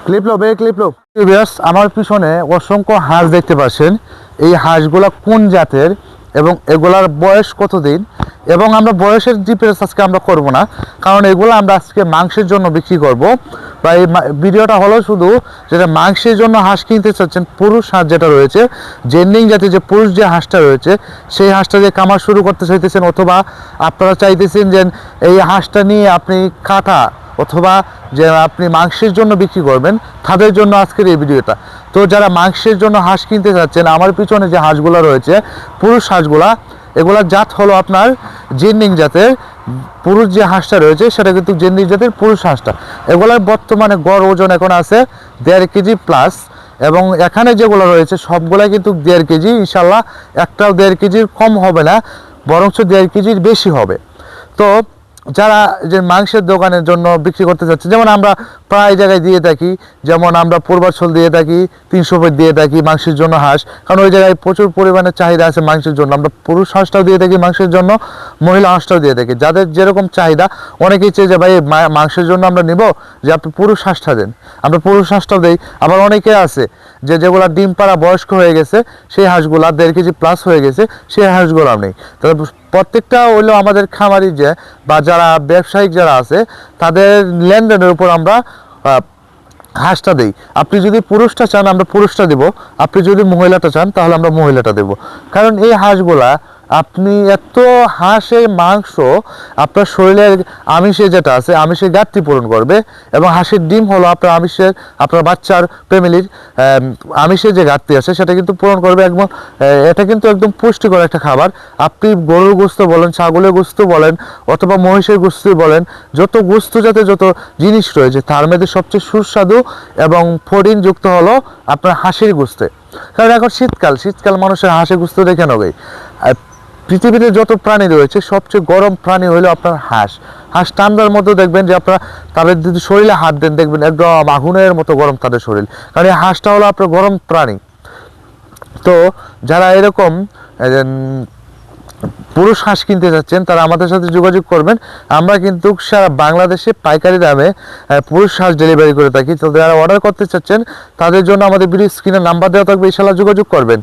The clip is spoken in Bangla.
ক্লিপ লো বে ক্লিপ লো। আমার পিছনে অসংখ্য হাঁস দেখতে পাচ্ছেন। এই হাঁসগুলা কোন জাতের এবং এগুলার বয়স কতদিন, এবং আমরা বয়সের ডিটেলস আজকে আমরা করব না, কারণ এগুলো আমরা আজকে মাংসের জন্য বিক্রি করব। বা এই ভিডিওটা হলো শুধু যেটা মাংসের জন্য হাঁস কিনতে চাচ্ছেন, পুরুষ হাঁস যেটা রয়েছে, জেন্ডিং জাতের যে পুরুষ যে হাঁসটা রয়েছে, সেই হাঁসটা যে কামার শুরু করতে চাইতেছেন, অথবা আপনারা চাইতেছেন যে এই হাঁসটা নিয়ে আপনি কাটা অথবা যে আপনি মাংসের জন্য বিক্রি করবেন, তাদের জন্য আজকের এই ভিডিওটা। তো যারা মাংসের জন্য হাঁস কিনতে চাচ্ছেন, আমার পিছনে যে হাঁসগুলো রয়েছে পুরুষ হাঁসগুলা, এগুলার জাত হলো আপনার জেন্ডিং জাতের। পুরুষ যে হাঁসটা রয়েছে সেটা কিন্তু জেন্ডিং জাতের পুরুষ হাঁসটা। এগুলার বর্তমানে গড় ওজন এখন আছে 1.5 কেজি প্লাস, এবং এখানে যেগুলো রয়েছে সবগুলাই কিন্তু 1.5 কেজি, ইনশাল্লাহ একটাও 1.5 কেজির কম হবে না, বরঞ্চ 1.5 কেজির বেশি হবে। তো যারা যে মাংসের দোকানের জন্য বিক্রি করতে চাচ্ছে, যেমন আমরা প্রায় জায়গায় দিয়ে থাকি, যেমন আমরা পূর্বাঞ্চল দিয়ে থাকি, 300 ফিট দিয়ে থাকি মাংসের জন্য হাঁস, কারণ ওই জায়গায় প্রচুর পরিমাণে চাহিদা আছে মাংসের জন্য। আমরা পুরুষ হাঁসটাও দিয়ে থাকি মাংসের জন্য, মহিলা হাঁসটাও দিয়ে থাকি, যাদের যেরকম চাহিদা। অনেকেই চেয়ে যে ভাই মাংসের জন্য আমরা নিব, যে আপনি পুরুষ হাঁসটা দেন, আমরা পুরুষ হাঁসটাও দিই। আবার অনেকে আছে যে যেগুলো ডিম পাড়া বয়স্ক হয়ে গেছে, সেই হাঁসগুলো 1.5 কেজি প্লাস হয়ে গেছে, সেই হাঁসগুলো নেই। তবে প্রত্যেকটা হইলো আমাদের খামারি যে বা যারা ব্যবসায়িক যারা আছে, তাদের লেনদেনের উপর আমরা হাঁসটা দেই। আপনি যদি পুরুষটা চান আমরা পুরুষটা দেব, আপনি যদি মহিলাটা চান তাহলে আমরা মহিলাটা দেব। কারণ এই হাঁসগুলা আপনি এত হাঁসের মাংস আপনার শরীরের আমিষে যেটা আছে, আমিষের ঘাটতি পূরণ করবে, এবং হাঁসের ডিম হলো আপনার আমিষের, আপনার বাচ্চার ফ্যামিলির আমিষের যে ঘাটতি আছে সেটা কিন্তু পূরণ করবে। একদম এটা কিন্তু একদম পুষ্টিকর একটা খাবার। আপনি গরুর গোস্ত বলেন, ছাগলের গোস্ত বলেন, অথবা মহিষের গোস্ত বলেন, যত গোস্ত জাতীয় যত জিনিস রয়েছে তার মধ্যে সবচেয়ে সুস্বাদু এবং প্রোটিন যুক্ত হলো আপনার হাঁসের গোস্তে। কারণ এখন শীতকাল মানুষের হাঁসের গোস্ত দেখে নেবে। পৃথিবীতে যত প্রাণী রয়েছে সবচেয়ে গরম প্রাণী হলো আপনার হাঁস ঠান্ডার মতো দেখবেন যে আপনারা তাদের যদি শরীরে হাত দেন দেখবেন একদম আগুনের মতো গরম তাদের শরীর, কারণ এই হাঁসটা হলো আপনার গরম প্রাণী। তো যারা এরকম পুরুষ হাঁস কিনতে যাচ্ছেন তারা আমাদের সাথে যোগাযোগ করবেন। আমরা কিন্তু সারা বাংলাদেশে পাইকারি দামে পুরুষ হাঁস ডেলিভারি করে থাকি। তো যারা অর্ডার করতে চাচ্ছেন তাদের জন্য আমাদের ভিডিও স্ক্রিনে নাম্বার দেওয়া থাকবে, ইনশাআল্লাহ যোগাযোগ করবেন।